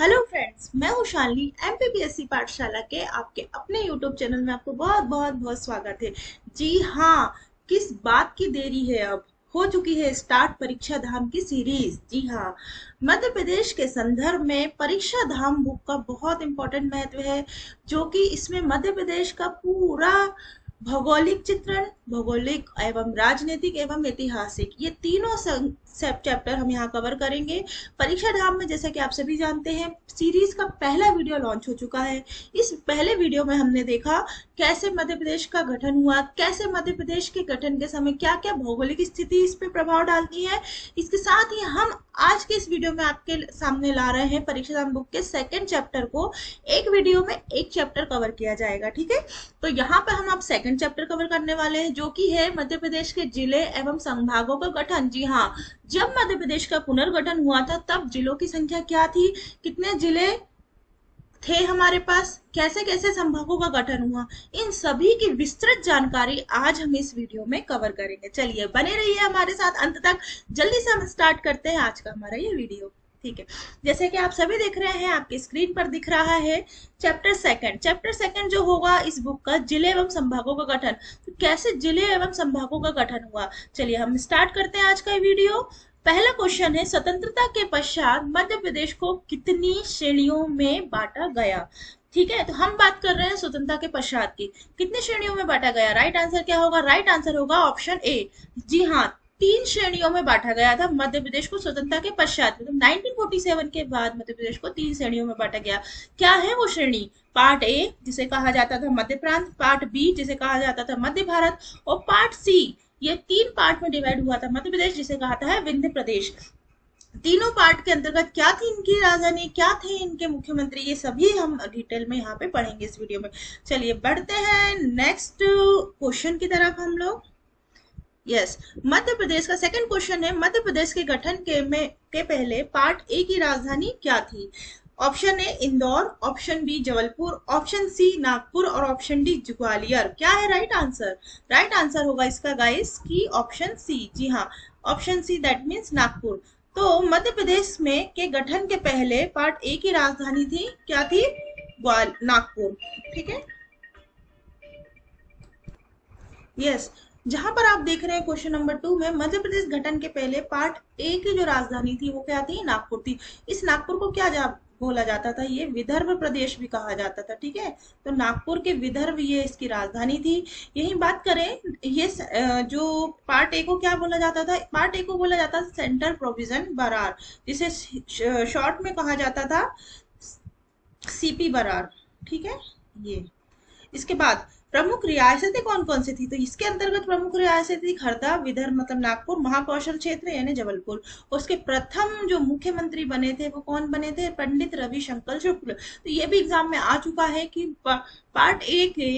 Hello friends, मैं हूँ Shalini. MPPSC पाठशाला के आपके अपने यूट्यूब चैनल में आपको बहुत बहुत बहुत स्वागत है। जी हाँ, किस बात की देरी है, अब हो चुकी है स्टार्ट परीक्षा धाम की सीरीज। जी हाँ, मध्य प्रदेश के संदर्भ में परीक्षा धाम बुक का बहुत इंपॉर्टेंट महत्व है, जो कि इसमें मध्य प्रदेश का पूरा भौगोलिक चित्रण, भौगोलिक एवं राजनीतिक एवं ऐतिहासिक, ये तीनों सब चैप्टर हम यहाँ कवर करेंगे। परीक्षा धाम में जैसा कि आप सभी जानते हैं, सीरीज का पहला वीडियो लॉन्च हो चुका है। इस पहले वीडियो में हमने देखा कैसे मध्य प्रदेश का गठन हुआ, कैसे मध्य प्रदेश के गठन के समय क्या क्या भौगोलिक स्थिति इस पे प्रभाव डालती है। इसके साथ ही हम आज के इस वीडियो में आपके सामने ला रहे हैं परीक्षा धाम बुक के सेकंड चैप्टर को। एक वीडियो में एक चैप्टर कवर किया जाएगा, ठीक है। तो यहाँ पे हम अब सेकंड चैप्टर कवर करने वाले हैं, जो कि है मध्य प्रदेश के जिले एवं संभागों का गठन। जी हाँ, जब मध्य प्रदेश का पुनर्गठन हुआ था तब जिलों की संख्या क्या थी, कितने जिले थे हमारे पास, कैसे कैसे संभागों का गठन हुआ, इन सभी की विस्तृत जानकारी आज हम इस वीडियो में कवर करेंगे। चलिए बने रहिए हमारे साथ अंत तक। जल्दी से हम स्टार्ट करते हैं आज का हमारा ये वीडियो, ठीक है। जैसे कि आप सभी देख रहे हैं, आपकी स्क्रीन पर दिख रहा है चैप्टर सेकंड जो होगा इस बुक का, जिले एवं संभागों का गठन। तो कैसे जिले एवं संभागों का गठन हुआ, चलिए हम स्टार्ट करते हैं आज का वीडियो। पहला क्वेश्चन है, स्वतंत्रता के पश्चात मध्य प्रदेश को कितनी श्रेणियों में बांटा गया। ठीक है, तो हम बात कर रहे हैं स्वतंत्रता के पश्चात की, कितनी श्रेणियों में बांटा गया। राइट आंसर क्या होगा, राइट आंसर होगा ऑप्शन ए। जी हाँ, 3 श्रेणियों में बांटा गया था मध्य प्रदेश को स्वतंत्रता के पश्चात, मतलब 1947 के बाद मध्य प्रदेश को 3 श्रेणियों में बांटा गया। क्या है वो श्रेणी, पार्ट ए जिसे कहा जाता था मध्य प्रांत, पार्ट बी जिसे कहा जाता था मध्य भारत, और पार्ट सी, ये 3 पार्ट में डिवाइड हुआ था मध्य प्रदेश, जिसे कहा है विंध्य प्रदेश। तीनों पार्ट के अंतर्गत क्या थी इनकी राजधानी, क्या थे इनके मुख्यमंत्री, ये सभी हम डिटेल में यहाँ पे पढ़ेंगे इस वीडियो में। चलिए बढ़ते हैं नेक्स्ट क्वेश्चन की तरफ हम लोग। यस, मध्य प्रदेश का सेकंड क्वेश्चन है, मध्य प्रदेश के गठन के पहले पार्ट ए की राजधानी क्या थी। Option A Indore, option B Jabalpur, option C Nagpur और ऑप्शन डी ग्वालियर। क्या है राइट आंसर, राइट आंसर होगा इसका गाइस की ऑप्शन सी। जी हाँ, option C, that means Nagpur. तो मध्य प्रदेश में के गठन के पहले पार्ट ए की राजधानी थी, क्या थी, नागपुर, ठीक है। यस, जहां पर आप देख रहे हैं क्वेश्चन नंबर 2 में, मध्य प्रदेश गठन के पहले पार्ट ए की जो राजधानी थी वो क्या थी, नागपुर थी। इस नागपुर को क्या बोला जाता था, ये विदर्भ प्रदेश भी कहा जाता था, ठीक है। तो नागपुर के विदर्भ ये इसकी राजधानी थी। यही बात करें, ये जो पार्ट ए को क्या बोला जाता था, पार्ट ए को बोला जाता था सेंट्रल प्रोविजन बरार, जिसे शॉर्ट में कहा जाता था सीपी बरार, ठीक है। ये इसके बाद प्रमुख रियासतें कौन कौन सी थी, तो इसके अंतर्गत प्रमुख रियासतें थी खर्दा, विदर्भ मतलब नागपुर, महाकौशल क्षेत्र यानी जबलपुर। उसके प्रथम जो मुख्यमंत्री बने थे वो कौन बने थे, पंडित रविशंकर शुक्ल। तो ये भी एग्जाम में आ चुका है कि पार्ट ए के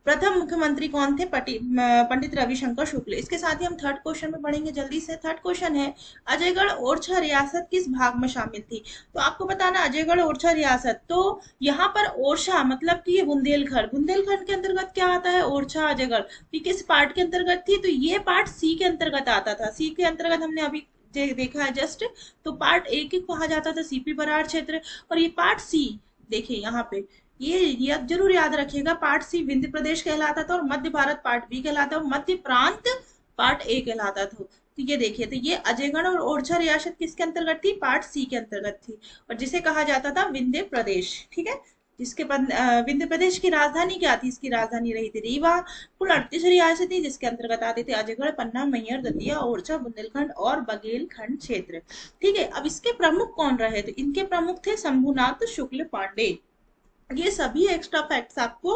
प्रथम मुख्यमंत्री कौन थे, पंडित रविशंकर शुक्ल। इसके साथ ही हम थर्ड क्वेश्चन में पढ़ेंगे जल्दी से। थर्ड क्वेश्चन है, अजयगढ़ ओरछा रियासत किस भाग में शामिल थी। तो आपको बताना अजयगढ़ ओरछा रियासत, तो यहाँ पर ओरछा मतलब कि बुंदेलखंड, बुंदेलखंड के अंतर्गत क्या आता है, ओरछा अजयगढ़। तो किस पार्ट के अंतर्गत थी, तो ये पार्ट सी के अंतर्गत आता था। सी के अंतर्गत हमने अभी देखा है जस्ट, तो पार्ट ए के कहा जाता था सीपी बरार क्षेत्र, और ये पार्ट सी देखिए यहाँ पे, ये जरूर याद रखिएगा, पार्ट सी विंध्य प्रदेश कहलाता था और मध्य भारत पार्ट बी कहलाता और मध्य प्रांत पार्ट ए कहलाता था। तो ये देखिए, तो ये अजयगढ़ और ओरछा रियासत किसके अंतर्गत थी, पार्ट सी के अंतर्गत थी, और जिसे कहा जाता था विंध्य प्रदेश, ठीक है। जिसके विंध्य प्रदेश की राजधानी क्या थी, इसकी राजधानी रही थी रीवा। कुल 38 रियासतें जिसके अंतर्गत आते थे अजयगढ़, पन्ना, मैहर, दतिया, ओरछा, बुंदेलखंड और बघेलखंड क्षेत्र, ठीक है। अब इसके प्रमुख कौन रहे, तो इनके प्रमुख थे शंभुनाथ शुक्ल पांडे। ये सभी एक्स्ट्रा फैक्ट्स आपको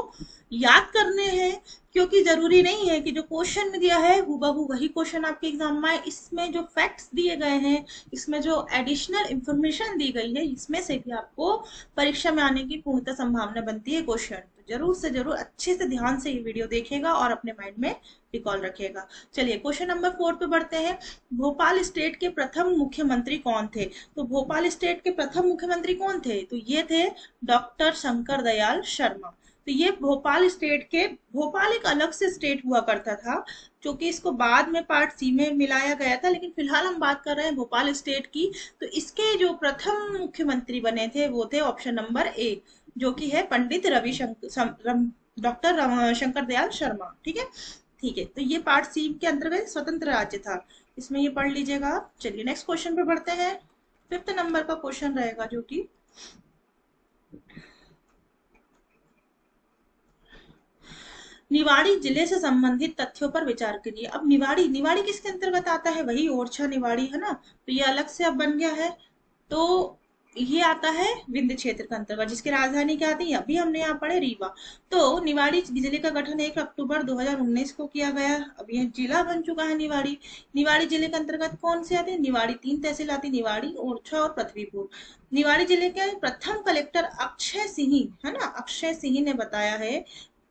याद करने हैं, क्योंकि जरूरी नहीं है कि जो क्वेश्चन में दिया है हूबहू वही क्वेश्चन आपके एग्जाम में आए। इसमें जो फैक्ट्स दिए गए हैं, इसमें जो एडिशनल इंफॉर्मेशन दी गई है, इसमें से भी आपको परीक्षा में आने की पूर्णतः संभावना बनती है क्वेश्चन। तो जरूर से जरूर अच्छे से ध्यान से ये वीडियो देखिएगा और अपने माइंड में रिकॉल रखिएगा। चलिए क्वेश्चन नंबर 4 पे बढ़ते हैं। भोपाल स्टेट के प्रथम मुख्यमंत्री कौन थे, तो भोपाल स्टेट के प्रथम मुख्यमंत्री कौन थे, तो ये थे डॉक्टर शंकर दयाल शर्मा। तो ये भोपाल स्टेट के, भोपाल एक अलग से स्टेट हुआ करता था, जो कि इसको बाद में पार्ट सी में मिलाया गया था, लेकिन फिलहाल हम बात कर रहे हैं भोपाल स्टेट की। तो इसके जो प्रथम मुख्यमंत्री बने थे वो थे ऑप्शन नंबर ए, जो कि है पंडित रविशंकर, डॉक्टर शंकर दयाल शर्मा। ठीक है, ठीक है। तो ये पार्ट सी के अंतर्गत स्वतंत्र राज्य था, इसमें ये पढ़ लीजिएगा आप। चलिए नेक्स्ट क्वेश्चन पे बढ़ते हैं। फिफ्थ नंबर का क्वेश्चन रहेगा, जो कि निवाड़ी जिले से संबंधित तथ्यों पर विचार करिए। अब निवाड़ी, निवाड़ी किसके अंतर्गत आता है? वही ओरछा निवाड़ी है ना, तो ये अलग से अब बन गया है। तो ये आता है विंध्य क्षेत्र के अंतर्गत, जिसकी राजधानी क्या आती है? अभी हमने यहाँ पढ़े रीवा। तो निवाड़ी जिले का गठन 1 अक्टूबर 2019 को किया गया। अब ये जिला बन चुका है निवाड़ी। निवाड़ी जिले के अंतर्गत कौन से आते हैं? निवाड़ी 3 तहसील आती है, निवाड़ी, ओरछा और पृथ्वीपुर। निवाड़ी जिले के प्रथम कलेक्टर अक्षय सिंह, है ना, अक्षय सिंह ने बताया है,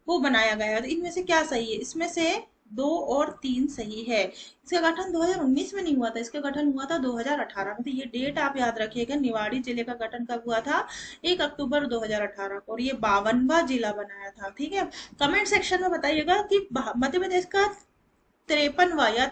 वो बनाया गया है। तो इनमें से क्या सही है? इसमें से 2 और 3 सही है। इसका गठन 2019 में नहीं हुआ था, इसका गठन हुआ था 2018 में। तो ये डेट आप याद रखिएगा, निवाड़ी जिले का गठन कब हुआ था? 1 अक्टूबर 2018 को, और ये 52वां जिला बनाया था। ठीक है, कमेंट सेक्शन में बताइएगा कि मध्य प्रदेश का 53वां या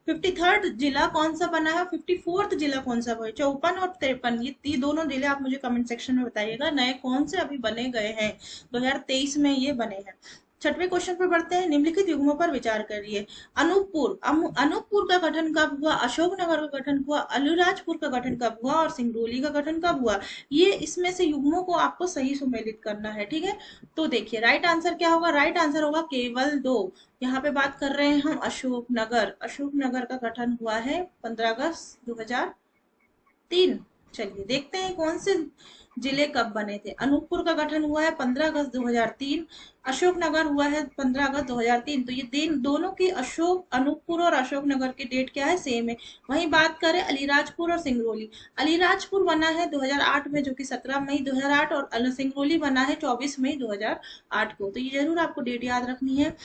53rd जिला कौन सा बना है, 54th जिला कौन सा है। 54 और 53, ये दोनों जिले आप मुझे कमेंट सेक्शन में बताइएगा, नए कौन से अभी बने गए हैं, 2023 में ये बने हैं। छठवें क्वेश्चन पर बढ़ते हैं। निम्नलिखित युग्मों पर विचार करिए। अनूपपुर, अनूपपुर का गठन कब हुआ? अशोकनगर का गठन हुआ? अलीराजपुर का गठन कब हुआ? और सिंगरौली का गठन कब हुआ? ये इसमें से युग्मों को आपको सही सुमेलित करना है। ठीक है, तो देखिए राइट आंसर क्या होगा? राइट आंसर होगा केवल 2। यहाँ पे बात कर रहे हैं हम अशोकनगर, अशोकनगर का गठन हुआ है 15 अगस्त 2003। चलिए देखते हैं कौन से जिले कब बने थे। अनूपपुर का गठन हुआ है 15 अगस्त 2003, अशोकनगर हुआ है 15 अगस्त 2003। तो ये दिन दोनों की, अनूपपुर और अशोकनगर की डेट क्या है? सेम है। वहीं बात करें अलीराजपुर और सिंगरौली, अलीराजपुर बना है 2008 में, जो कि 17 मई 2008, और सिंगरौली बना है 24 मई 2008 को। तो ये जरूर आपको डेट याद रखनी है।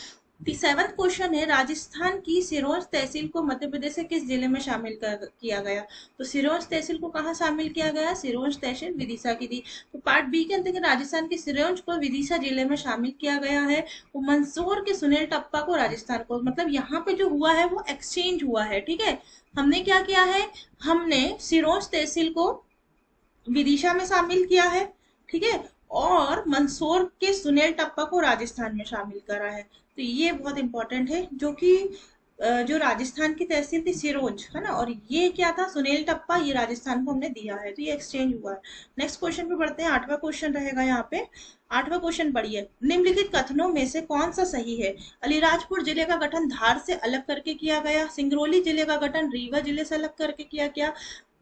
7वां क्वेश्चन है, राजस्थान की सिरोंज तहसील को मध्य प्रदेश के किस जिले में शामिल किया गया? तो सिरोंज तहसील को कहाँ शामिल किया गया? सिरोंज तहसील विदिशा की थी। तो पार्ट बी के अंतर्गत राजस्थान की सिरोंज को विदिशा जिले में शामिल किया गया है। वो मंदसौर के सुनील टप्पा को राजस्थान को, मतलब यहाँ पे जो हुआ है वो एक्सचेंज हुआ है। ठीक है, हमने क्या किया है? हमने सिरोंज तहसील को विदिशा में शामिल किया है, ठीक है, और मंदसौर के सुनील टप्पा को राजस्थान में शामिल करा है। तो ये बहुत इंपॉर्टेंट है, जो कि जो राजस्थान की तहसील थी सिरोंज, है ना, और ये क्या था? सुनील टप्पा, ये राजस्थान को हमने दिया है। तो ये एक्सचेंज हुआ है। नेक्स्ट क्वेश्चन पे बढ़ते हैं। 8वां क्वेश्चन रहेगा यहाँ पे। 8वां क्वेश्चन पढ़िए। निम्नलिखित कथनों में से कौन सा सही है? अलीराजपुर जिले का गठन धार से अलग करके किया गया, सिंगरौली जिले का गठन रीवा जिले से अलग करके किया गया,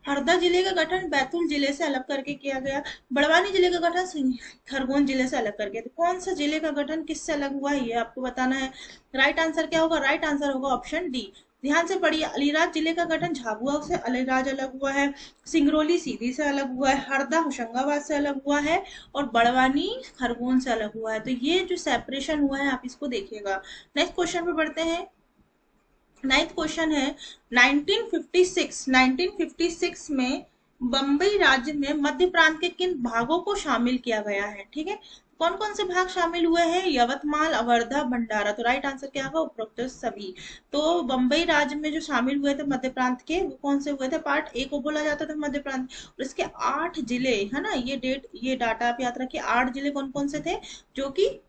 हरदा जिले का गठन बैतूल जिले से अलग करके किया गया, बड़वानी जिले का गठन खरगोन जिले से अलग करके। तो कौन सा जिले का गठन किससे अलग हुआ है, ये आपको बताना है। राइट आंसर क्या होगा? राइट आंसर होगा ऑप्शन डी। ध्यान से पढ़िए, अलीराज जिले का गठन झाबुआ से अलीराज अलग हुआ है, सिंगरौली सीधी से अलग हुआ है, हरदा होशंगाबाद से अलग हुआ है, और बड़वानी खरगोन से अलग हुआ है। तो ये जो सेपरेशन हुआ है आप इसको देखिएगा। नेक्स्ट क्वेश्चन पे बढ़ते हैं। 9th क्वेश्चन है, 1956 में बम्बई राज्य में मध्य प्रांत के किन भागों को शामिल किया गया है? ठीक है, कौन कौन से भाग शामिल हुए हैं? यवतमाल, अवर्धा, भंडारा। तो राइट आंसर क्या होगा? उपरोक्त सभी। तो बम्बई राज्य में जो शामिल हुए थे मध्य प्रांत के, वो कौन से हुए थे? पार्ट ए को बोला जाता था मध्य प्रांत, और इसके 8 जिले, है ना, ये डाटा आप याद रखिए। 8 जिले कौन कौन से थे जो कि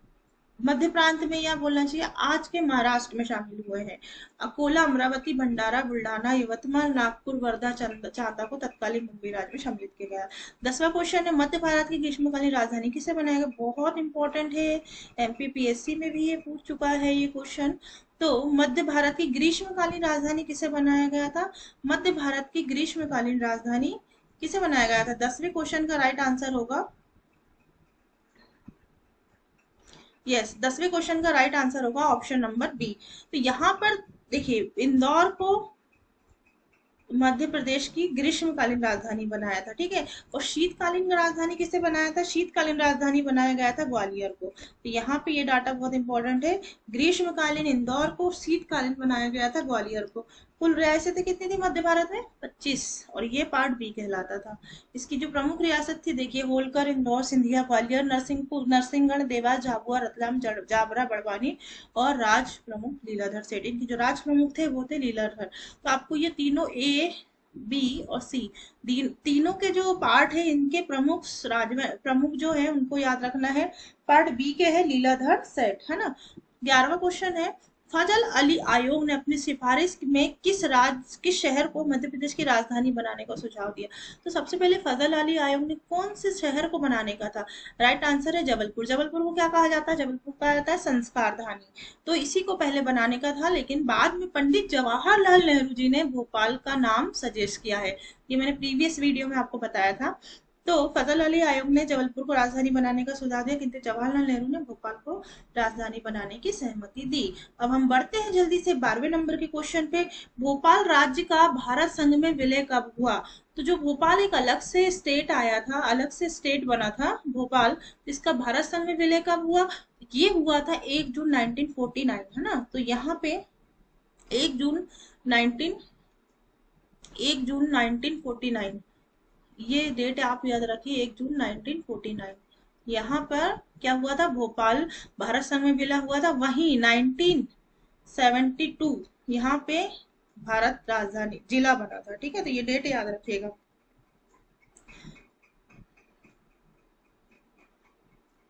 मध्य प्रांत में, या बोलना चाहिए आज के महाराष्ट्र में शामिल हुए हैं? अकोला, अमरावती, भंडारा, बुल्ढाना, यवतमाल, नागपुर, वर्धा, चांदा को तत्कालीन मुंबई राज्य में सम्मिलित किया गया। 10वां क्वेश्चन है, मध्य भारत की ग्रीष्मकालीन राजधानी किसे बनाया गया? बहुत इंपॉर्टेंट है, एमपीपीएससी में भी ये पूछ चुका है ये क्वेश्चन। तो मध्य भारत की ग्रीष्मकालीन राजधानी किसे बनाया गया था? मध्य भारत की ग्रीष्मकालीन राजधानी किसे बनाया गया था? 10वें क्वेश्चन का राइट आंसर होगा, यस, 10वें क्वेश्चन का राइट आंसर होगा ऑप्शन नंबर बी। तो यहाँ पर देखिए, इंदौर को मध्य प्रदेश की ग्रीष्मकालीन राजधानी बनाया था, ठीक है, और शीतकालीन राजधानी किसे बनाया था? शीतकालीन राजधानी बनाया गया था ग्वालियर को। तो यहाँ पे ये डाटा बहुत इंपॉर्टेंट है, ग्रीष्मकालीन इंदौर को, शीतकालीन बनाया गया था ग्वालियर को। कुल रियासतें कितनी थी मध्य भारत में? 25। और ये पार्ट बी कहलाता था। इसकी जो प्रमुख रियासत थी देखिए, होलकर, इंदौर, सिंधिया, ग्वालियर, नरसिंहपुर, नरसिंहगढ़, देवास, झाबुआ, रतलाम, जाबरा, बड़वानी और राज प्रमुख लीलाधर सेठ। इनके जो राज प्रमुख थे वो थे लीलाधर। तो आपको ये तीनों ए, बी और सी, तीनों के जो पार्ट है इनके प्रमुख प्रमुख जो है उनको याद रखना है। पार्ट बी के है लीलाधर सेठ, है ना। 11वां क्वेश्चन है, फजल अली आयोग ने अपनी सिफारिश में किस शहर को मध्य प्रदेश की राजधानी बनाने का सुझाव दिया? तो सबसे पहले फजल अली आयोग ने कौन से शहर को बनाने का था? राइट आंसर है जबलपुर। जबलपुर को क्या कहा जाता है? जबलपुर कहा जाता है संस्कार धानी। तो इसी को पहले बनाने का था, लेकिन बाद में पंडित जवाहरलाल नेहरू जी ने भोपाल का नाम सजेस्ट किया है। ये मैंने प्रीवियस वीडियो में आपको बताया था। तो फजल अली आयोग ने जबलपुर को राजधानी बनाने का सुझाव दिया, किंतु जवाहरलाल नेहरू ने भोपाल को राजधानी बनाने की सहमति दी। अब हम बढ़ते हैं जल्दी से 12वें नंबर के क्वेश्चन पे। भोपाल राज्य का भारत संघ में विलय कब हुआ? तो जो भोपाल एक अलग से स्टेट आया था, अलग से स्टेट बना था भोपाल, इसका भारत संघ में विलय कब हुआ? ये हुआ था 1 जून 1949, है ना। तो यहाँ पे 1 जून 19 1 जून 1949 ये डेट आप याद रखिए, 1 जून 1949। यहाँ पर क्या हुआ था? भोपाल भारत संघ में विलय हुआ था। वहीं 1972 यहाँ पे भारत राजधानी जिला बना था। ठीक है, तो ये डेट याद रखिएगा।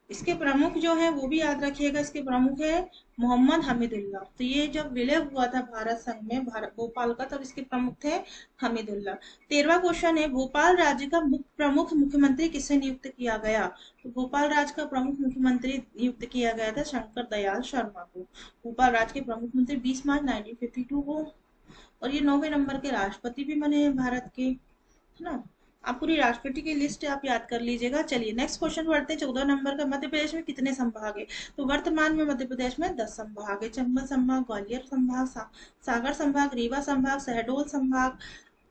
इसके प्रमुख जो है वो भी याद रखिएगा। इसके प्रमुख है मोहम्मद हमीदुल्लाह। तो ये जब विलय हुआ था भारत संघ में, भारत भोपाल का, तब इसके प्रमुख थे हमीदुल्लाह। 13वां क्वेश्चन है, भोपाल राज्य का प्रमुख मुख्यमंत्री किसे नियुक्त किया गया? तो भोपाल राज्य का प्रमुख मुख्यमंत्री नियुक्त किया गया था शंकर दयाल शर्मा को। भोपाल राज्य के प्रमुख मंत्री 20 मार्च 1952 को। और ये 9वें नंबर के राष्ट्रपति भी बने हैं भारत के, है ना। आप पूरी राष्ट्रपति की लिस्ट आप याद कर लीजिएगा। चलिए नेक्स्ट क्वेश्चन पढ़ते हैं। 14 नंबर का, मध्य प्रदेश में कितने संभाग है? तो वर्तमान में मध्य प्रदेश में 10 संभाग है। चंबल संभाग, ग्वालियर संभाग, सागर संभाग, रीवा संभाग, शहडोल संभाग,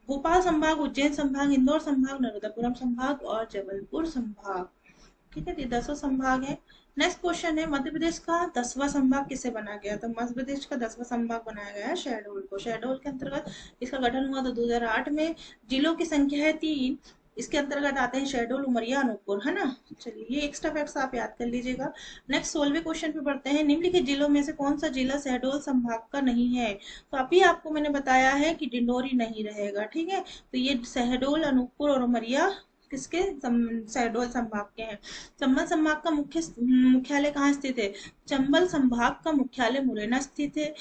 भोपाल संभाग, उज्जैन संभाग, इंदौर संभाग, नर्मदापुरम संभाग और जबलपुर संभाग। ठीक है, ये 10 संभाग है। नेक्स्ट क्वेश्चन है, मध्य प्रदेश का 10वां संभाग किसे बनाया गया? तो मध्य प्रदेश का 10वां संभाग बनाया गया है शहडोल को। शहडोल के अंतर्गत इसका गठन हुआ था 2008 में। जिलों की संख्या है 3। इसके अंतर्गत आते हैं शहडोल, उमरिया, अनूपपुर, है ना। चलिए ये एक्स्ट्रा फैक्ट्स आप याद कर लीजिएगा। नेक्स्ट 16वें क्वेश्चन पे बढ़ते हैं। निम्नलिखित जिलों में से कौन सा जिला शहडोल संभाग का नहीं है? तो अभी आपको मैंने बताया है कि डिंडोरी नहीं रहेगा। ठीक है, तो ये शहडोल, अनूपपुर और उमरिया किसके शहडोल संभाग के हैं। चंबल संभाग का मुख्यालय कहाँ स्थित है? चंबल संभाग का मुख्यालय मुरैना स्थित है।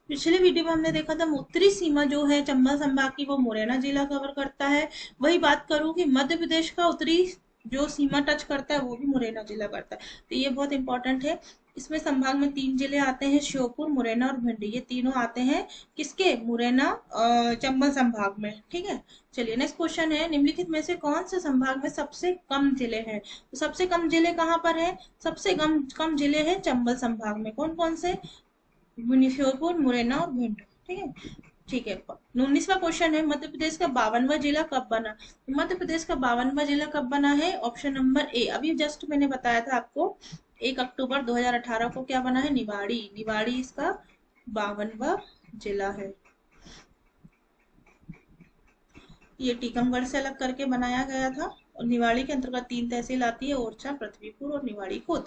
पिछले वीडियो में हमने देखा था उत्तरी सीमा जो है चंबल संभाग की वो मुरैना जिला कवर करता है। वही बात करूं कि मध्य प्रदेश का उत्तरी जो सीमा टच करता है वो भी मुरैना जिला करता है। तो ये बहुत इंपॉर्टेंट है। इसमें संभाग में 3 जिले आते हैं, श्योपुर, मुरैना और भिंडी। ये तीनों आते हैं किसके? मुरैना चंबल संभाग में। ठीक है, चलिए नेक्स्ट क्वेश्चन है, निम्नलिखित में से कौन से संभाग में सबसे कम जिले हैं? तो सबसे कम जिले कहाँ पर है? सबसे कम कम जिले हैं चंबल संभाग में। कौन कौन से? श्योपुर, मुरैना और भिंड। ठीक है, ठीक है। 19वां क्वेश्चन है, मध्य प्रदेश का 52वां जिला कब बना? मध्य प्रदेश का 52वां जिला कब बना है? ऑप्शन नंबर ए, अभी जस्ट मैंने बताया था आपको, 1 अक्टूबर 2018 को क्या बना है? निवाड़ी। निवाड़ी इसका 52वां जिला है। ये टीकमगढ़ से अलग करके बनाया गया था। और निवाड़ी के अंतर्गत 3 तहसील आती है, ओरछा, पृथ्वीपुर और निवाड़ी खुद।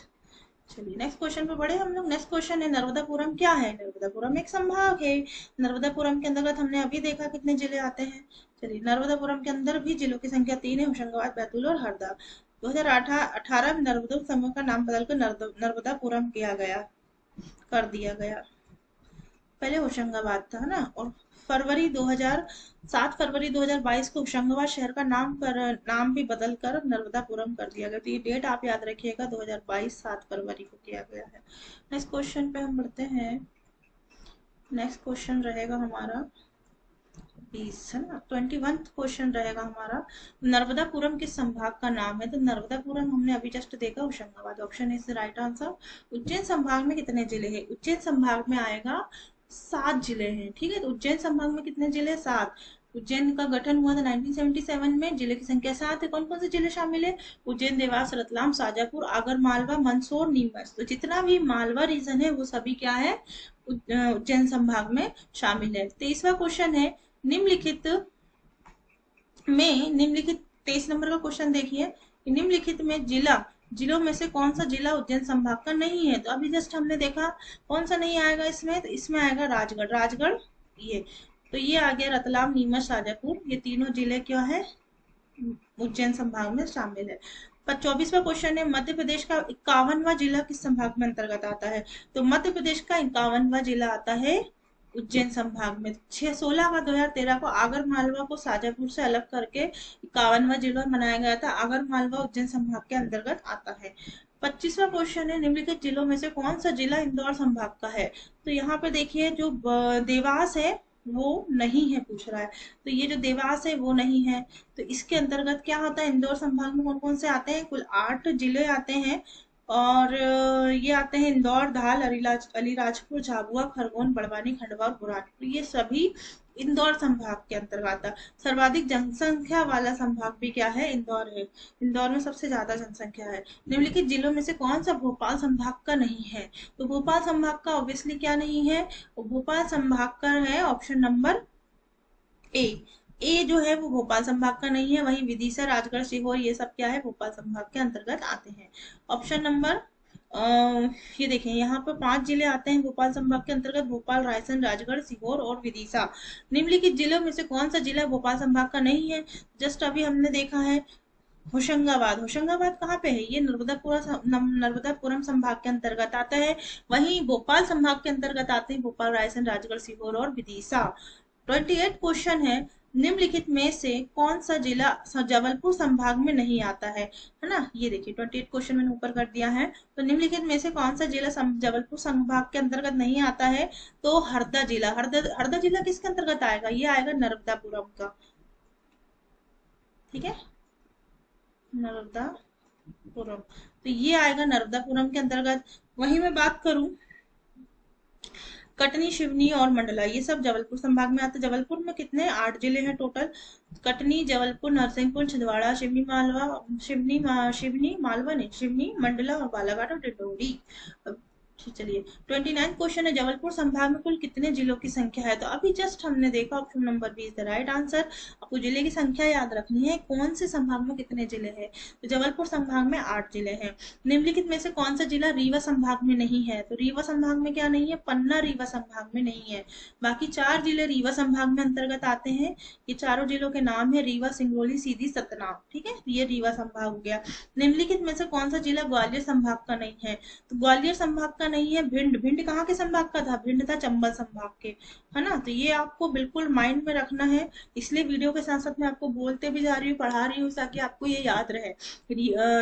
चलिए नेक्स्ट क्वेश्चन पे बढ़े हम लोग। नेक्स्ट क्वेश्चन है, नर्मदापुरम क्या है? नर्मदापुरम एक संभाग है। नर्मदापुरम के अंतर्गत हमने अभी देखा कितने जिले आते हैं। चलिए, नर्मदापुरम के अंदर भी जिलों की संख्या 3 है, होशंगाबाद, बैतूल और हरदा। 2018 में नर्मदा समूह का नाम बदलकर नर्मदापुरम किया गया, कर दिया गया। पहले होशंगाबाद था ना। और 7 फरवरी 2022 को होशंगाबाद शहर का नाम भी बदलकर नर्मदापुरम कर दिया गया। तो ये डेट आप याद रखिएगा, 2022 7 फरवरी को किया गया है। नेक्स्ट क्वेश्चन पे हम बढ़ते हैं। नेक्स्ट क्वेश्चन रहेगा हमारा 20, है ना। 21 क्वेश्चन रहेगा हमारा, नर्मदापुरम किस संभाग का नाम है? तो नर्मदापुरम हमने अभी जस्ट देखा Hoshangabad. Option is right answer. Ujjain संभाग में कितने जिले हैं? उज्जैन संभाग में आएगा 7 जिले हैं। ठीक है, तो उज्जैन संभाग में कितने जिले? 7। उज्जैन का गठन हुआ था 1977 में। जिले की संख्या 7 है। कौन कौन से जिले शामिल है? उज्जैन, देवास, रतलाम, शाजापुर, आगर मालवा, मंदसौर, नीमच। तो जितना भी मालवा रीजन है वो सभी क्या है? उज्जैन संभाग में शामिल है। 23वां क्वेश्चन है, निम्नलिखित में निम्नलिखित 23 नंबर का क्वेश्चन देखिए, निम्नलिखित में जिलों में से कौन सा जिला उज्जैन संभाग का नहीं है? तो अभी जस्ट हमने देखा कौन सा नहीं आएगा इसमें, तो इसमें आएगा राजगढ़। राजगढ़ ये, तो ये आ गया रतलाम, नीमच, शाजापुर, ये तीनों जिले क्या है? उज्जैन संभाग में शामिल है। पर 24वां क्वेश्चन है, मध्य प्रदेश का 51वां जिला किस संभाग में अंतर्गत आता है? तो मध्य प्रदेश का 51वां जिला आता है उज्जैन संभाग में। 16/2013 को आगर मालवा को शाजापुर से अलग करके 51वां जिला बनाया गया था। आगर मालवा उज्जैन संभाग के अंतर्गत आता है। 25वां क्वेश्चन है, निम्नलिखित जिलों में से कौन सा जिला इंदौर संभाग का है? तो यहाँ पे देखिए जो देवास है वो नहीं है, पूछ रहा है। तो ये जो देवास है वो नहीं है। तो इसके अंतर्गत क्या होता है? इंदौर संभाग में कौन कौन से आते हैं? कुल 8 जिले आते हैं। और ये आते हैं इंदौर, धार, अलीराजपुर, झाबुआ, खरगोन, बड़वानी, खंडवा और बुरहानपुर। ये सभी इंदौर संभाग के अंतर्गत आता है। सर्वाधिक जनसंख्या वाला संभाग भी क्या है? इंदौर है। इंदौर में सबसे ज्यादा जनसंख्या है। निम्नलिखित जिलों में से कौन सा भोपाल संभाग का नहीं है? तो भोपाल संभाग का ऑब्वियसली क्या नहीं है? भोपाल संभाग का है ऑप्शन नंबर ए। ए जो है वो भोपाल संभाग का नहीं है। वहीं विदिशा, राजगढ़, सीहोर ये सब क्या है? भोपाल संभाग के अंतर्गत आते हैं। ऑप्शन नंबर ये देखें, यहाँ पर 5 जिले आते हैं भोपाल संभाग के अंतर्गत, भोपाल, रायसेन, राजगढ़, सीहोर और विदिशा। निम्नलिखित जिलों में से कौन सा जिला भोपाल संभाग का नहीं है? जस्ट अभी हमने देखा है होशंगाबाद। होशंगाबाद कहाँ पे है? ये नर्मदापुरम संभाग के अंतर्गत आता है। वहीं भोपाल संभाग के अंतर्गत आते हैं भोपाल, रायसेन, राजगढ़, सीहोर और विदिशा। 28 क्वेश्चन है, निम्नलिखित में से कौन सा जिला जबलपुर संभाग में नहीं आता है ना? ये देखिए 28 क्वेश्चन मैंने ऊपर कर दिया है। तो निम्नलिखित में से कौन सा जिला जबलपुर संभाग के अंतर्गत नहीं आता है? तो हरदा जिला। हरदा जिला किसके अंतर्गत आएगा? ये आएगा नर्मदापुरम का। ठीक है, नर्मदापुरम, तो ये आएगा नर्मदापुरम के अंतर्गत। वहीं मैं बात करूं, कटनी, शिवनी और मंडला ये सब जबलपुर संभाग में आते हैं। जबलपुर में कितने? 8 जिले हैं टोटल। कटनी, जबलपुर, नरसिंहपुर, छिंदवाड़ा, शिवनी मालवा नहीं, शिवनी, मंडला और बालाघाट और डिंडोरी। चलिए 29 क्वेश्चन है, जबलपुर संभाग में कुल कितने जिलों की संख्या है? तो अभी जस्ट हमने देखा option number B is the right answer. आपको जिले की संख्या याद रखनी है, कौन से संभाग में कितने जिले हैं। तो जबलपुर संभाग में 8 जिले हैं। निम्नलिखित में से कौन सा जिला रीवा संभाग में नहीं है? तो रीवा संभाग में क्या नहीं है? पन्ना रीवा संभाग में नहीं है। बाकी 4 जिले रीवा संभाग में अंतर्गत आते हैं। ये चारों जिलों के नाम है रीवा, सिंगरौली, सीधी, सतना। ठीक है, ये रीवा संभाग हो गया। निम्नलिखित में से कौन सा जिला ग्वालियर संभाग का नहीं है? तो ग्वालियर संभाग का नहीं है भिंड। भिंड कहाँ के संभाग का था? भिंड था चंबल संभाग के, है ना? तो ये आपको बिल्कुल माइंड में रखना है, इसलिए वीडियो के साथ साथ मैं आपको बोलते भी जा रही हूँ, पढ़ा रही हूँ, ताकि आपको ये याद रहे।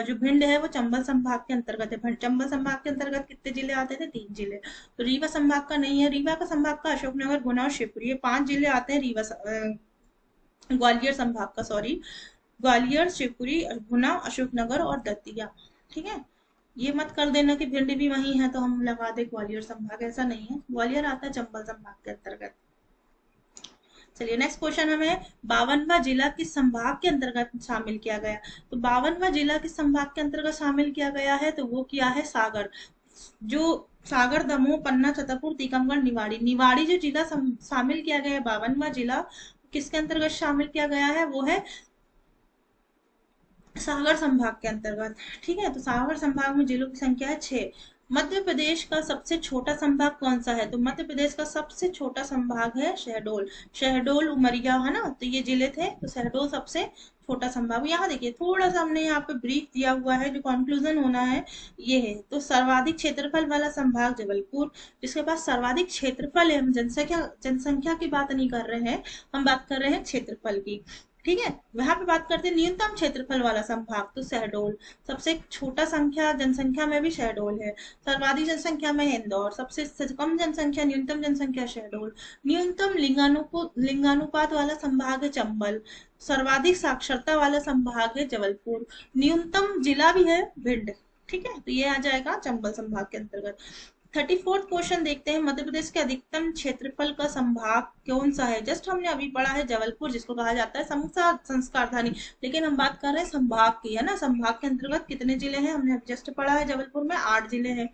जो भिंड है वो चंबल संभाग के अंतर्गत है। चंबल संभाग के अंतर्गत कितने जिले आते थे? 3 जिले। तो रीवा संभाग का नहीं है। रीवा का संभाग का अशोकनगर, गुना और शिवपुरी, ये 5 जिले आते हैं रीवा ग्वालियर संभाग का, सॉरी, ग्वालियर, शिवपुरी, गुना, अशोकनगर और दतिया। ठीक है, ये मत कर देना कि भिंड भी वही है तो हम लगा दे ग्वालियर संभाग, ऐसा नहीं है। ग्वालियर आता है चंबल संभाग के अंतर्गत। चलिए नेक्स्ट क्वेश्चन हमें 52वां जिला किस संभाग के अंतर्गत शामिल किया गया? तो 52वां जिला किस संभाग के अंतर्गत शामिल किया गया है? तो वो क्या है? सागर। जो सागर, दमोह, पन्ना, छतरपुर, टीकमगढ़, निवाड़ी। निवाड़ी जो जिला शामिल किया गया है 52वां जिला, किसके अंतर्गत शामिल किया गया है? वो है सागर संभाग के अंतर्गत। ठीक है, तो सागर संभाग में जिलों की संख्या है 6। मध्य प्रदेश का सबसे छोटा संभाग कौन सा है? तो मध्य प्रदेश का सबसे छोटा संभाग है शहडोल। शहडोल, उमरिया, है ना? तो ये जिले थे, तो शहडोल सबसे छोटा संभाग। यहाँ देखिए थोड़ा सा हमने यहाँ पे ब्रीफ दिया हुआ है, जो कंक्लूजन होना है ये है। तो सर्वाधिक क्षेत्रफल वाला संभाग जबलपुर, जिसके पास सर्वाधिक क्षेत्रफल है। हम जनसंख्या की बात नहीं कर रहे हैं, हम बात कर रहे हैं क्षेत्रफल की। ठीक है, वहां पे बात करते हैं न्यूनतम क्षेत्रफल वाला संभाग, तो शहडोल। सबसे छोटा जनसंख्या में भी शहडोल है। सर्वाधिक जनसंख्या में इंदौर, सबसे कम जनसंख्या, न्यूनतम जनसंख्या शहडोल। न्यूनतम लिंगानुपात वाला संभाग है चंबल। सर्वाधिक साक्षरता वाला संभाग है जबलपुर। न्यूनतम जिला भी है भिंड। ठीक है, तो ये आ जाएगा चंबल संभाग के अंतर्गत। 34th क्वेश्चन देखते हैं, मध्य प्रदेश के अधिकतम क्षेत्रफल का संभाग कौन सा है। जस्ट हमने अभी पढ़ा है जबलपुर, जिसको कहा जाता है संस्कार धानी, लेकिन हम बात कर रहे हैं संभाग की, है ना। संभाग के अंतर्गत कितने जिले हैं, हमने जस्ट पढ़ा है जबलपुर में 8 जिले हैं।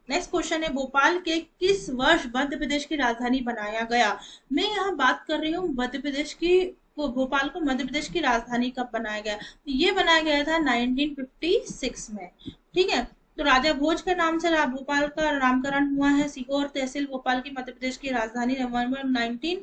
नेक्स्ट क्वेश्चन है, भोपाल के किस वर्ष मध्य प्रदेश की राजधानी बनाया गया। मैं यहाँ बात कर रही हूँ मध्य प्रदेश की, भोपाल को मध्य प्रदेश की राजधानी कब बनाया गया। तो ये बनाया गया था 1956 में, ठीक है। तो राजा भोज के नाम से भोपाल का नामकरण हुआ है। सीहोर तहसील भोपाल की मध्य प्रदेश की राजधानी नवंबर 19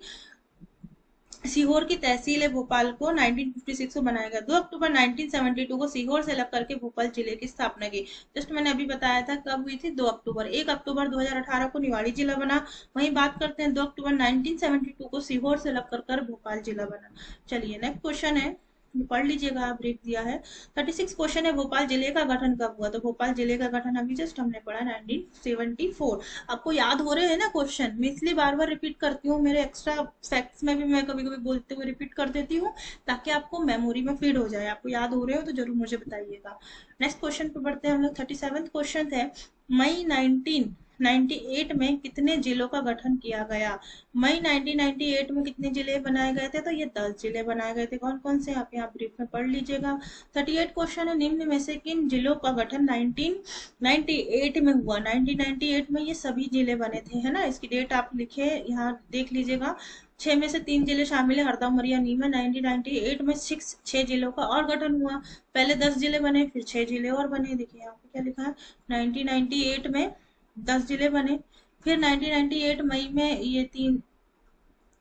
सीहोर की तहसील है भोपाल को 1956 को बनाया गया। 2 अक्टूबर 1972 को सीहोर से अलग करके भोपाल जिले की स्थापना की। जस्ट मैंने अभी बताया था कब हुई थी, 2 अक्टूबर। 1 अक्टूबर 2018 को निवाड़ी जिला बना। वहीं बात करते हैं 2 अक्टूबर 1972 को सीहोर से अलग कर भोपाल जिला बना। चलिए नेक्स्ट क्वेश्चन है, पढ़ लीजिएगा, ब्रेक दिया है। 36 क्वेश्चन है, भोपाल जिले का गठन कब हुआ। तो भोपाल जिले का गठन अभी जस्ट हमने पढ़ा 1974। आपको याद हो रहे हैं ना क्वेश्चन, मैं इसलिए बार बार रिपीट करती हूँ। मेरे एक्स्ट्रा फैक्ट्स में भी मैं कभी कभी बोलते हुए रिपीट कर देती हूँ, ताकि आपको मेमोरी में फीड हो जाए। आपको याद हो रहे हो तो जरूर मुझे बताइएगा। नेक्स्ट क्वेश्चन पे बढ़ते हैं हम लोग। 37th क्वेश्चन है, मई 1998 में कितने जिलों का गठन किया गया। मई 1998 में कितने जिले बनाए गए थे। तो ये 10 जिले बनाए गए थे। कौन कौन से आप यहाँ ब्रीफ में पढ़ लीजिएगा। 38 क्वेश्चन है, निम्न में से किन जिलों का गठन 1998 में हुआ। 1998 में ये सभी जिले बने थे, है ना। इसकी डेट आप लिखे यहाँ देख लीजिएगा। 6 में से 3 जिले शामिल है, हरदा उमरिया नीमच। 1998 में 6 जिलों का और गठन हुआ। पहले 10 जिले बने, फिर 6 जिले और बने। देखिए यहाँ पे क्या लिखा है, 1998 में 10 जिले बने, फिर 1998 मई में ये 3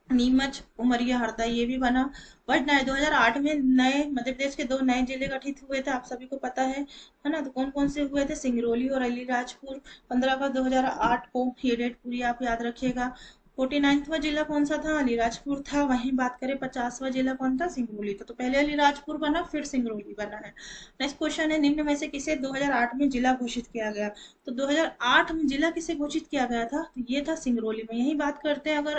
नीमच उमरिया हरदा ये भी बना। बट 2008 में नए मध्य प्रदेश के 2 नए जिले गठित हुए थे, आप सभी को पता है ना। तो कौन कौन से हुए थे, सिंगरौली और अलीराजपुर। 15 अगस्त 2008 को, ये डेट पूरी आप याद रखिएगा। 49वां जिला कौन सा था, अलीराजपुर था। वहीं बात करें 50वां जिला कौन था, सिंगरौली था। तो पहले अलीराजपुर बना, फिर सिंगरौली बना है। नेक्स्ट क्वेश्चन है, निम्न में से किसे 2008 में जिला घोषित किया गया। तो 2008 में जिला किसे घोषित किया गया था, तो ये था सिंगरौली में। यही बात करते हैं, अगर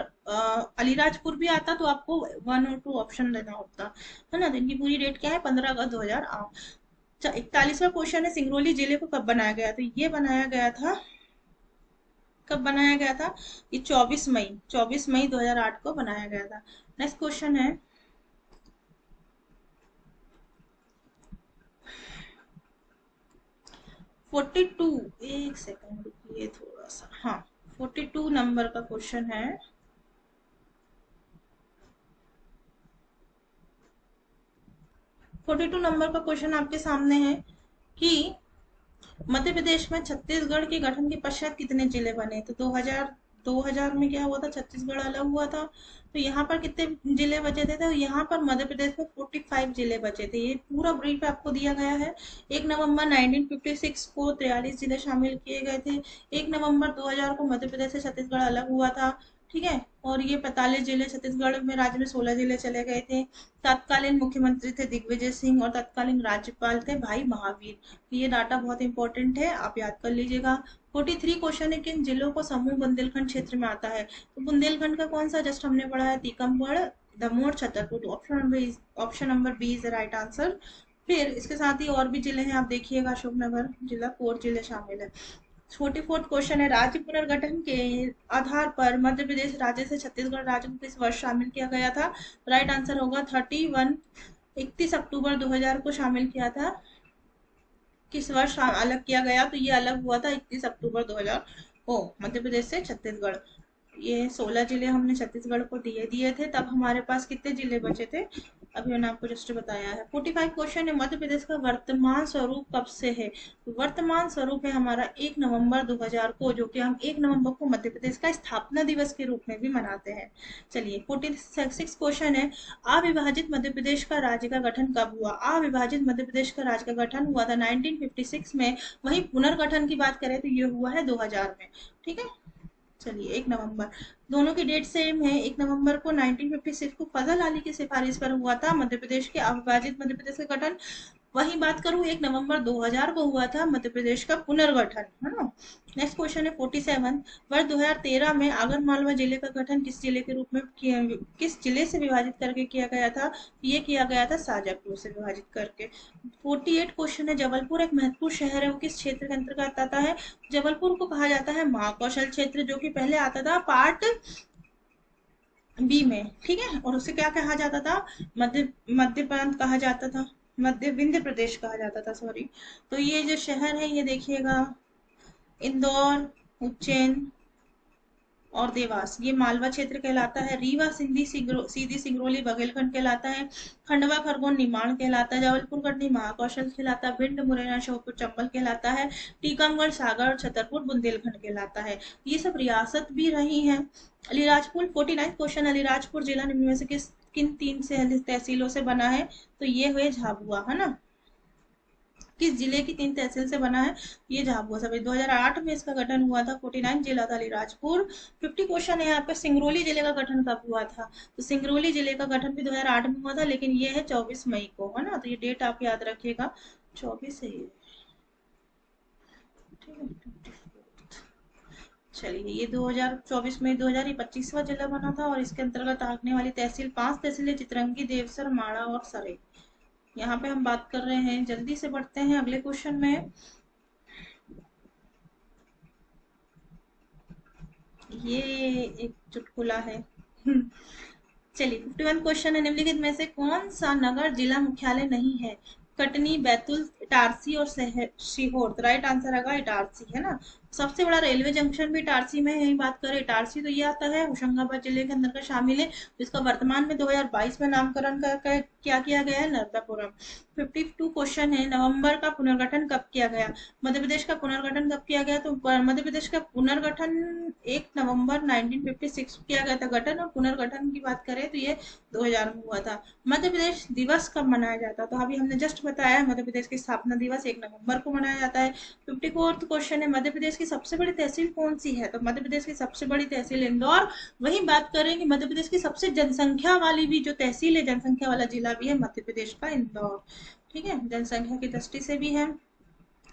अलीराजपुर भी आता तो आपको 1 और 2 ऑप्शन लेना होता, है ना। तो इनकी पूरी डेट क्या है, 15 अगस्त 2008। 41वां क्वेश्चन है, सिंगरौली जिले को कब बनाया गया। तो ये बनाया गया था, कब बनाया गया था, ये 24 मई 2008 को बनाया गया था। नेक्स्ट क्वेश्चन है, 42, एक सेकंड रुकिए थोड़ा सा, हाँ 42 नंबर का क्वेश्चन है। 42 नंबर का क्वेश्चन आपके सामने है कि मध्य प्रदेश में छत्तीसगढ़ के गठन के पश्चात कितने जिले बने। तो 2000 में क्या हुआ था, छत्तीसगढ़ अलग हुआ था। तो यहाँ पर कितने जिले बचे थे, तो यहाँ पर मध्य प्रदेश में 45 जिले बचे थे। ये पूरा ब्रीफ आपको दिया गया है। 1 नवंबर 1956 को 43 जिले शामिल किए गए थे। 1 नवंबर 2000 को मध्य प्रदेश से छत्तीसगढ़ अलग हुआ था, ठीक है। और ये 45 जिले, छत्तीसगढ़ में राज्य में 16 जिले चले गए थे। तत्कालीन मुख्यमंत्री थे दिग्विजय सिंह और तत्कालीन राज्यपाल थे भाई महावीर। ये डाटा बहुत इंपॉर्टेंट है, आप याद कर लीजिएगा। 43 क्वेश्चन है, किन जिलों को समूह बुंदेलखंड क्षेत्र में आता है। तो बुंदेलखंड का कौन सा, जस्ट हमने पढ़ा है, Tikamgarh, Damoh, Chhatarpur. Option number B is the right answer. फिर इसके साथ ही और भी जिले हैं, आप देखिएगा, अशोकनगर जिला, 4 जिले शामिल है। 44th क्वेश्चन है, राज्य पुनर्गठन के आधार पर मध्य प्रदेश राज्य से छत्तीसगढ़ राज्य को किस वर्ष शामिल किया गया था। राइट आंसर होगा 31 अक्टूबर 2000 को शामिल किया था। किस वर्ष अलग किया गया, तो ये अलग हुआ था 31 अक्टूबर 2000 को मध्य प्रदेश से छत्तीसगढ़। ये 16 जिले हमने छत्तीसगढ़ को दिए थे, तब हमारे पास कितने जिले बचे थे, अभी मैंने आपको जस्ट बताया है। 45 क्वेश्चन है, मध्य प्रदेश का वर्तमान स्वरूप कब से है। तो वर्तमान स्वरूप है हमारा 1 नवंबर 2000 को, जो कि हम 1 नवंबर को मध्य प्रदेश का स्थापना दिवस के रूप में भी मनाते हैं। चलिए 46 क्वेश्चन है, अविभाजित मध्य प्रदेश का राज्य का गठन कब हुआ। अविभाजित मध्य प्रदेश का राज्य का गठन हुआ था 1956 में। वही पुनर्गठन की बात करें तो ये हुआ है 2000 में, ठीक है। चलिए 1 नवंबर, दोनों की डेट सेम है। 1 नवंबर को 1956 को फजल अली की सिफारिश पर हुआ था मध्य प्रदेश के अविभाजित मध्य प्रदेश का गठन। वहीं बात करूं 1 नवंबर 2000 को हुआ था मध्य प्रदेश का पुनर्गठन, है ना। नेक्स्ट क्वेश्चन है 47, वर्ष 2013 में आगर मालवा जिले का गठन किस जिले के रूप में किस जिले से विभाजित करके किया गया था? ये किया गया था शाजापुर से विभाजित करके। 48 क्वेश्चन है, जबलपुर एक महत्वपूर्ण शहर है, वो किस क्षेत्र के अंतर्गत आता है? जबलपुर को कहा जाता है महाकौशल क्षेत्र, जो कि पहले आता था पार्ट बी में, ठीक है। और उसे क्या कहा जाता था? मध्य प्रांत कहा जाता था, मध्य विंध्य प्रदेश कहा जाता था, सॉरी। तो ये जो शहर है ये देखिएगा, इंदौर, उज्जैन और देवास, ये मालवा क्षेत्र कहलाता है। रीवा सीधी सिंगरौली बघेलखंड कहलाता है। खंडवा खरगोन निमाड़ कहलाता है। जबलपुर कटनी महाकौशल कहलाता है। भिंड मुरैना श्योपुर चंबल कहलाता है। टीकमगढ़ सागर और छतरपुर बुंदेलखंड कहलाता है। ये सब रियासत भी रही हैं। अलीराजपुर 49 क्वेश्चन, अलीराजपुर जिला निम्न में से किन 3 तहसीलों से बना है? तो ये हुए झाबुआ, है ना। किस जिले की 3 तहसील से बना है? ये झाबुआ सभी। 2008 में इसका गठन हुआ था। 49 जिला था अलीराजपुर। 50 क्वेश्चन है यहाँ पे, सिंगरौली जिले का गठन कब हुआ था? तो सिंगरौली जिले का गठन भी 2008 में हुआ था, लेकिन ये है 24 मई को, है ना। तो ये डेट आप याद रखिएगा, 24 है ये, ठीक है। चलिए, ये 2024 में 2025वां जिला बना था और इसके अंतर्गत आने वाली तहसील 5 तहसीलें चित्रंगी, देवसर, माड़ा और सरे। यहाँ पे हम बात कर रहे हैं, जल्दी से बढ़ते हैं अगले क्वेश्चन में। ये एक चुटकुला है। चलिए, 51 क्वेश्चन है, निम्नलिखित में से कौन सा नगर जिला मुख्यालय नहीं है? कटनी, बैतूल, इटारसी और सीहोर। तो राइट आंसर आएगा इटारसी, है ना। सबसे बड़ा रेलवे जंक्शन भी इटारसी में है। यही बात करें इटारसी, तो ये आता है होशंगाबाद जिले के अंदर का शामिल है, जिसका वर्तमान में 2022 में नामकरण क्या किया गया है? नर्मदापुरम। 52 क्वेश्चन है, नवंबर का पुनर्गठन कब किया गया? मध्य प्रदेश का पुनर्गठन कब किया गया? तो मध्य प्रदेश का पुनर्गठन 1 नवंबर 1956 किया गया था। गठन और पुनर्गठन की बात करें तो ये 2000 में हुआ था। मध्य प्रदेश दिवस कब मनाया जाता है? तो अभी हमने जस्ट बताया, मध्य प्रदेश की स्थापना दिवस 1 नवंबर को मनाया जाता है। 54th क्वेश्चन है, मध्य प्रदेश की सबसे बड़ी तहसील कौन सी है? तो मध्य प्रदेश की सबसे बड़ी तहसील इंदौर। वही बात करें कि मध्य प्रदेश की सबसे जनसंख्या वाली भी जो तहसील है, जनसंख्या वाला जिला भी है मध्य प्रदेश का इंदौर, ठीक है। जनसंख्या की दृष्टि से भी है,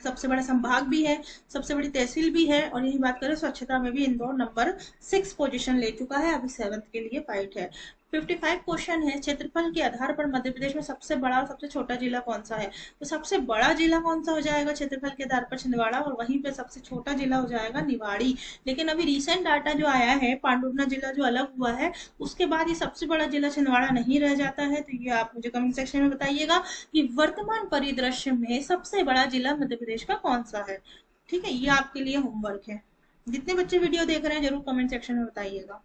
सबसे बड़ा संभाग भी है, सबसे बड़ी तहसील भी है। और यही बात करें स्वच्छता में भी इंदौर नंबर 6 पोजीशन ले चुका है, अभी 7th के लिए फाइट है। 55 क्वेश्चन है, क्षेत्रफल के आधार पर मध्य प्रदेश में सबसे बड़ा और सबसे छोटा जिला कौन सा है? तो सबसे बड़ा जिला कौन सा हो जाएगा क्षेत्रफल के आधार पर? छिंदवाड़ा। और वहीं पे सबसे छोटा जिला हो जाएगा निवाड़ी। लेकिन अभी रिसेंट डाटा जो आया है, पांडुर्ना जिला जो अलग हुआ है, उसके बाद ये सबसे बड़ा जिला छिंदवाड़ा नहीं रह जाता है। तो ये आप मुझे कमेंट सेक्शन में बताइएगा कि वर्तमान परिदृश्य में सबसे बड़ा जिला मध्य प्रदेश का कौन सा है, ठीक है। ये आपके लिए होमवर्क है। जितने बच्चे वीडियो देख रहे हैं जरूर कमेंट सेक्शन में बताइएगा।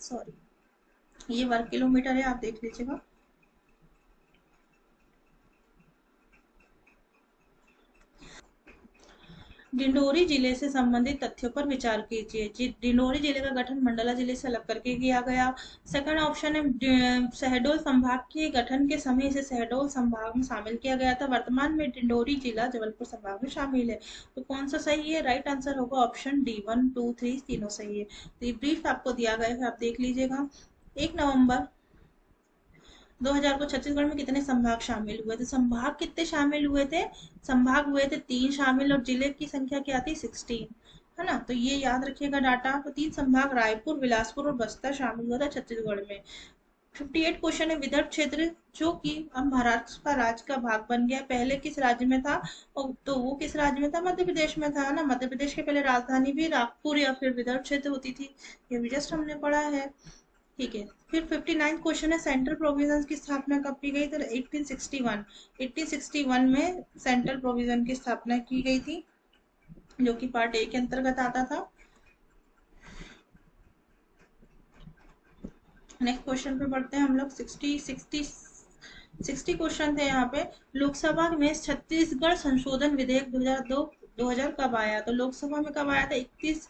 सॉरी, ये वर्ग किलोमीटर है, आप देख लीजिएगा। डिंडोरी जिले से संबंधित तथ्यों पर विचार कीजिए। डिंडोरी जिले का गठन मंडला जिले से अलग करके किया गया। सेकंड ऑप्शन है, शहडोल संभाग के गठन के समय इसे शहडोल संभाग में शामिल किया गया था। वर्तमान में डिंडोरी जिला जबलपुर संभाग में शामिल है। तो कौन सा सही है? राइट आंसर होगा ऑप्शन डी, 1, 2, 3 तीनों सही है। तो ये ब्रीफ आपको दिया गया है, आप देख लीजिएगा। 1 नवंबर 2000 को छत्तीसगढ़ में कितने संभाग शामिल हुए थे? संभाग कितने शामिल हुए थे? संभाग हुए थे 3 शामिल, और जिले की संख्या क्या थी? 16, है ना। तो ये याद रखिएगा डाटा। तो 3 संभाग रायपुर, बिलासपुर और बस्तर शामिल हुआ था छत्तीसगढ़ में। 58 क्वेश्चन है, विदर्भ क्षेत्र जो कि अब महाराष्ट्र का राज्य का भाग बन गया, पहले किस राज्य में था? और तो वो किस राज्य में था? मध्य प्रदेश में था ना। मध्य प्रदेश के पहले राजधानी भी नागपुर या फिर विदर्भ क्षेत्र होती थी, ये भी जस्ट हमने पढ़ा है, ठीक है। फिर 59 क्वेश्चन है, सेंट्रल प्रोविजन की स्थापना कब की गई? तो 1861 में सेंट्रल प्रोविजन की स्थापना की गई थी, जो कि पार्ट ए के अंतर्गत आता था। नेक्स्ट क्वेश्चन पे बढ़ते हैं हम लोग। 60 क्वेश्चन थे यहाँ पे। लोकसभा में छत्तीसगढ़ संशोधन विधेयक 2000 कब आया? तो लोकसभा में कब आया था? 31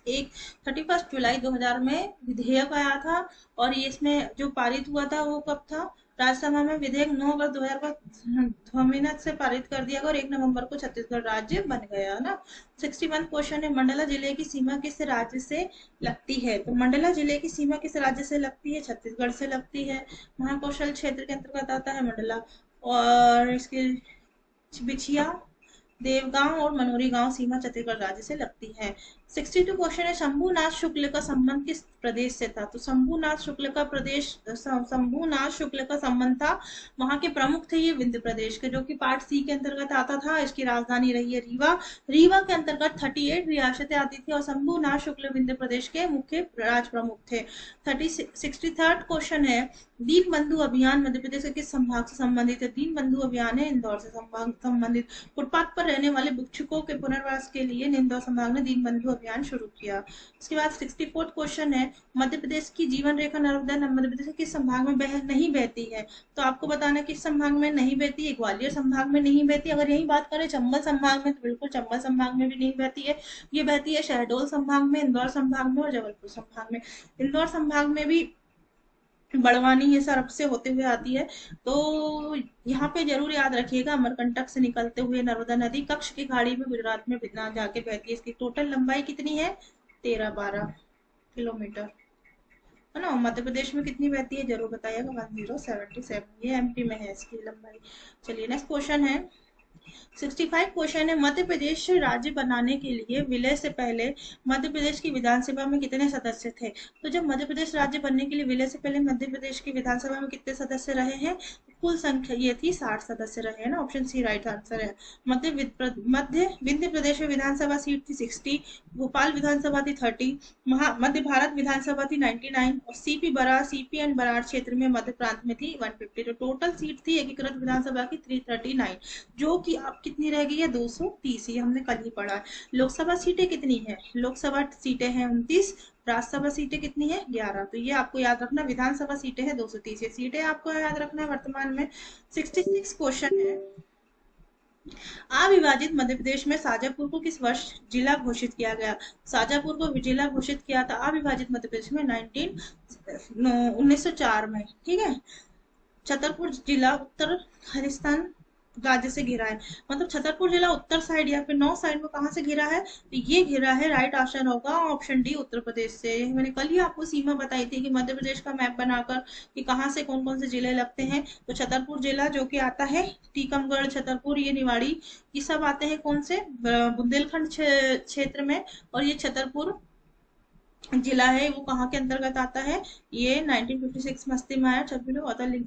जुलाई 2000 में विधेयक आया था। और ये इसमें जो पारित हुआ था वो कब था? राज्यसभा में विधेयक 9 अगस्त 2000 को ध्वनिमत से पारित कर दिया गया और 1 नवंबर को छत्तीसगढ़ राज्य बन गया ना। 61 क्वेश्चन है, मंडला जिले की सीमा किस राज्य से लगती है? तो मंडला जिले की सीमा किस राज्य से लगती है? छत्तीसगढ़ से लगती है। महाकौशल क्षेत्र के अंतर्गत आता है मंडला। और इसके बिछिया, देवगांव और मनोरी गांव सीमा छत्तीसगढ़ राज्य से लगती है। 62 क्वेश्चन है, शंभुनाथ शुक्ल का संबंध किस प्रदेश से था? तो शंभुनाथ शुक्ल का संबंध था, वहां के प्रमुख थे ये विंध्य प्रदेश के, जो कि पार्ट सी के अंतर्गत आता था। इसकी राजधानी रही है रीवा। रीवा के अंतर्गत 38 रियासतें आती थी और शंभुनाथ शुक्ल विंध्य प्रदेश के मुख्य राज प्रमुख थे। 63rd क्वेश्चन है, दीन बंधु अभियान मध्य प्रदेश के किस संभाग से संबंधित है? दीन बंधु अभियान है इंदौर से संबंधित। फुटपाथ पर रहने वाले भिक्षुकों के पुनर्वास के लिए इंदौर संभाग ने दीन बंधु अभियान शुरू किया। इसके बाद 64th क्वेश्चन है, मध्य प्रदेश की जीवन रेखा नर्मदा मध्य प्रदेश के किस संभाग में नहीं बहती है? तो आपको बताना किस संभाग में नहीं बहती है। ग्वालियर संभाग में नहीं बहती। अगर यही बात करें चंबल संभाग में, तो बिल्कुल चंबल संभाग में भी नहीं बहती है। ये बहती है शहडोल संभाग में, इंदौर संभाग में और जबलपुर संभाग में। इंदौर संभाग में भी बड़वानी ये सरफ से होते हुए आती है। तो यहाँ पे जरूर याद रखिएगा, अमरकंटक से निकलते हुए नर्मदा नदी कच्छ की खाड़ी में गुजरात में जाके बहती है। इसकी टोटल लंबाई कितनी है? 13-12 किलोमीटर है ना। मध्य प्रदेश में कितनी बहती है जरूर बताइएगा। 1077, ये एमपी में है इसकी लंबाई। चलिए नेक्स्ट क्वेश्चन है, 65 क्वेश्चन है, मध्य प्रदेश राज्य बनाने के लिए विलय से पहले मध्य प्रदेश की विधानसभा में कितने सदस्य थे? तो जब मध्य प्रदेश राज्य बनने के लिए विलय से पहले मध्य प्रदेश की विधानसभा में कितने सदस्य रहे हैं? कुल संख्या ये थी 60 सदस्य रहे हैं ना। ऑप्शन सी राइट आंसर है। मध्य विंध्य प्रदेश में विधानसभा सीट थी 60, भोपाल विधानसभा थी 30, मध्य भारत विधानसभा थी 99 और सीपी एंड बराड़ क्षेत्र में मध्य प्रांत में थी 150। तो टोटल सीट थी एकीकृत विधानसभा की 339, जो कि अब कितनी रह गई है? 230। ये हमने कल ही पढ़ा है। लोकसभा सीटें कितनी है? लोकसभा सीटें हैं 29, राज्यसभा सीटें कितनी है? 11। तो ये आपको याद रखना, विधानसभा सीटें हैं 230, ये सीटें आपको याद रखना है वर्तमान में। 66 क्वेश्चन है, अविभाजित मध्य प्रदेश में शाजापुर को किस वर्ष जिला घोषित किया गया? शाजापुर को जिला घोषित किया था अविभाजित मध्य प्रदेश में 1904 में। ठीक है। छतरपुर जिला उत्तर राजस्थान राज्य से घिरा है। मतलब छतरपुर जिला उत्तर साइड या फिर नॉर्थ साइड में कहां से घिरा है? तो ये घिरा है, राइट आंसर होगा ऑप्शन डी, उत्तर प्रदेश से। मैंने कल ही आपको सीमा बताई थी कि मध्य प्रदेश का मैप बनाकर कि कहां से कौन कौन से जिले लगते हैं। तो छतरपुर जिला जो कि आता है टीकमगढ़, छतरपुर, ये निवाड़ी, ये सब आते हैं कौन से? बुंदेलखंड क्षेत्र में। और ये छतरपुर जिला है वो कहाँ के अंतर्गत आता है? ये 1956 में अस्थित आया।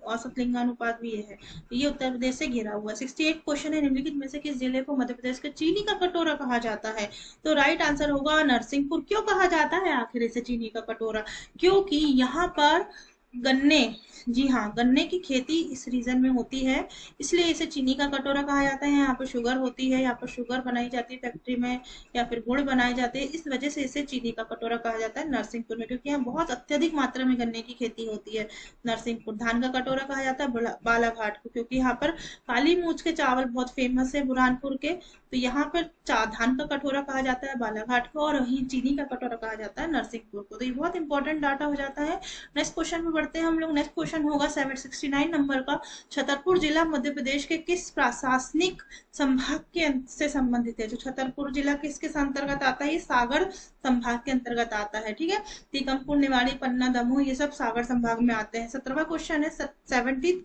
औसत लिंगानुपात भी ये है। तो ये उत्तर प्रदेश से घिरा हुआ। 68 क्वेश्चन है, निम्नलिखित में से किस जिले को मध्य प्रदेश का चीनी का कटोरा कहा जाता है? तो राइट आंसर होगा नरसिंहपुर। क्यों कहा जाता है आखिर इसे चीनी का कटोरा? क्योंकि यहाँ पर गन्ने, जी हाँ, गन्ने की खेती इस रीजन में होती है, इसलिए इसे चीनी का कटोरा कहा जाता है। यहाँ पर शुगर होती है, यहाँ पर शुगर बनाई जाती है फैक्ट्री में, या फिर गुड़ बनाए जाते हैं, इस वजह से इसे चीनी का कटोरा कहा जाता है नरसिंहपुर में, क्योंकि यहाँ बहुत अत्यधिक मात्रा में गन्ने की खेती होती है। नरसिंहपुर। धान का कटोरा कहा जाता है बालाघाट को, क्योंकि यहाँ पर काली मूंछ के चावल बहुत फेमस है बुरहानपुर के, तो यहाँ पर धान का कटोरा कहा जाता है बालाघाट को, और वहीं चीनी का कटोरा कहा जाता है नरसिंहपुर को। तो ये बहुत इंपॉर्टेंट डाटा हो जाता है। नेक्स्ट क्वेश्चन में बढ़ते हैं हम लोग। नेक्स्ट क्वेश्चन होगा 769 नंबर का, छतरपुर जिला मध्य प्रदेश के किस प्रशासनिक संभाग के से संबंधित है? जो छतरपुर जिला किसके अंतर्गत आता है? ये सागर संभाग के अंतर्गत आता है। ठीक है। टीकमपुर, निवाड़ी, पन्ना, दमोह, ये सब सागर संभाग में आते हैं। 17वां क्वेश्चन है, 70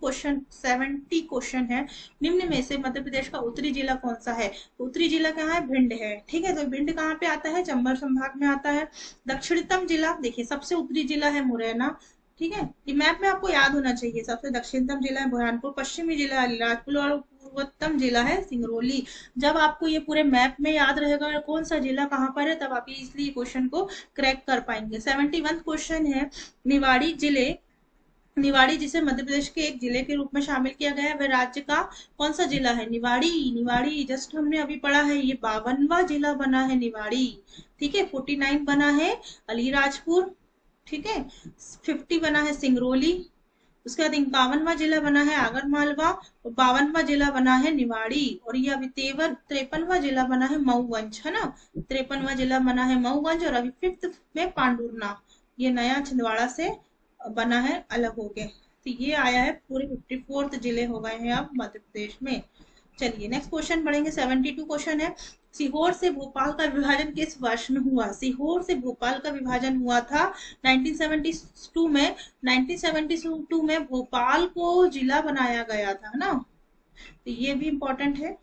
क्वेश्चन है, निम्न में से मध्य प्रदेश का उत्तरी जिला कौन सा है? उत्तरी जिला कहाँ है? भिंड है। ठीक है। तो भिंड कहाँ पे आता है? चंबल संभाग में आता है। दक्षिणतम जिला, देखिए सबसे उत्तरी जिला है मुरैना। ठीक है। ये मैप में आपको याद होना चाहिए। सबसे दक्षिणतम जिला है बुरहानपुर, पश्चिमी जिला अलीराजपुर और पूर्वोत्तम जिला है सिंगरौली। जब आपको ये पूरे मैप में याद रहेगा कौन सा जिला कहाँ पर है, तब आप इसलिए क्वेश्चन को क्रैक कर पाएंगे। 71 क्वेश्चन है, निवाड़ी जिसे मध्य प्रदेश के एक जिले के रूप में शामिल किया गया है, वह राज्य का कौन सा जिला है? निवाड़ी जस्ट हमने अभी पढ़ा है, ये 52वां जिला बना है निवाड़ी। ठीक है। 49 बना है अलीराजपुर। ठीक है। 50 बना है सिंगरौली। उसके बाद 51वां जिला बना है आगर मालवा और 52वां जिला बना है निवाड़ी। और ये अभी 53वां जिला बना है मऊगंज, है ना। 53वां जिला बना है मऊगंज और अभी 5th में पांडुरना, ये नया छिंदवाड़ा से बना है अलग हो के। तो ये आया है, पूरे 54 जिले हो गए हैं अब मध्य प्रदेश में। चलिए नेक्स्ट क्वेश्चन बढ़ेंगे। 72 क्वेश्चन है। सीहोर से भोपाल का विभाजन किस वर्ष में हुआ? सीहोर से भोपाल का विभाजन हुआ था 1972 में। 1972 में भोपाल को जिला बनाया गया था ना, तो ये भी इम्पोर्टेंट है।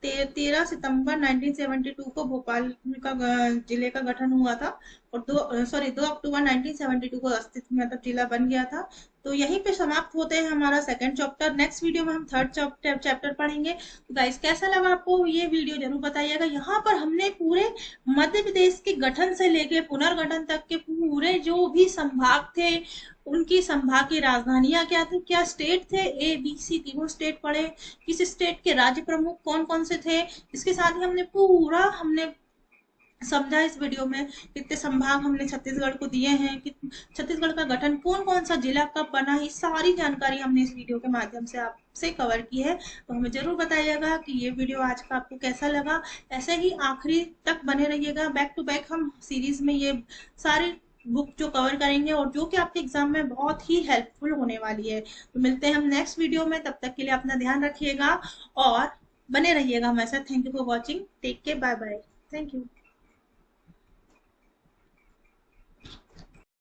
13 सितंबर 1972 को भोपाल का जिले का गठन हुआ था, और 2 अक्टूबर 1972 को अस्तित्व में, मतलब जिला बन गया था। तो यहीं पे समाप्त होते हैं हमारा सेकंड चैप्टर। नेक्स्ट वीडियो में हम थर्ड चैप्टर पढ़ेंगे। तो गाइस कैसा लगा आपको ये वीडियो जरूर बताइएगा। यहाँ पर हमने पूरे मध्य प्रदेश के गठन से लेके पुनर्गठन तक के पूरे जो भी संभाग थे, उनकी संभाग की राजधानियां क्या थी, क्या स्टेट थे, ABC तीनों स्टेट पढ़े, किस स्टेट के राज्य प्रमुख कौन कौन से थे, इसके साथ ही हमने पूरा समझा इस वीडियो में। कितने संभाग हमने छत्तीसगढ़ को दिए हैं, छत्तीसगढ़ का गठन कौन कौन सा जिला कब बना, ये सारी जानकारी हमने इस वीडियो के माध्यम से आपसे कवर की है। तो हमें जरूर बताइएगा कि ये वीडियो आज का आपको कैसा लगा। ऐसे ही आखिरी तक बने रहिएगा। बैक टू बैक हम सीरीज में ये सारी बुक जो कवर करेंगे, और जो कि आपके एग्जाम में बहुत ही हेल्पफुल होने वाली है। तो मिलते हैं हम नेक्स्ट वीडियो में, तब तक के लिए अपना ध्यान रखिएगा और बने रहिएगा हमारे साथ। Thank you for watching, take care, bye bye, thank you.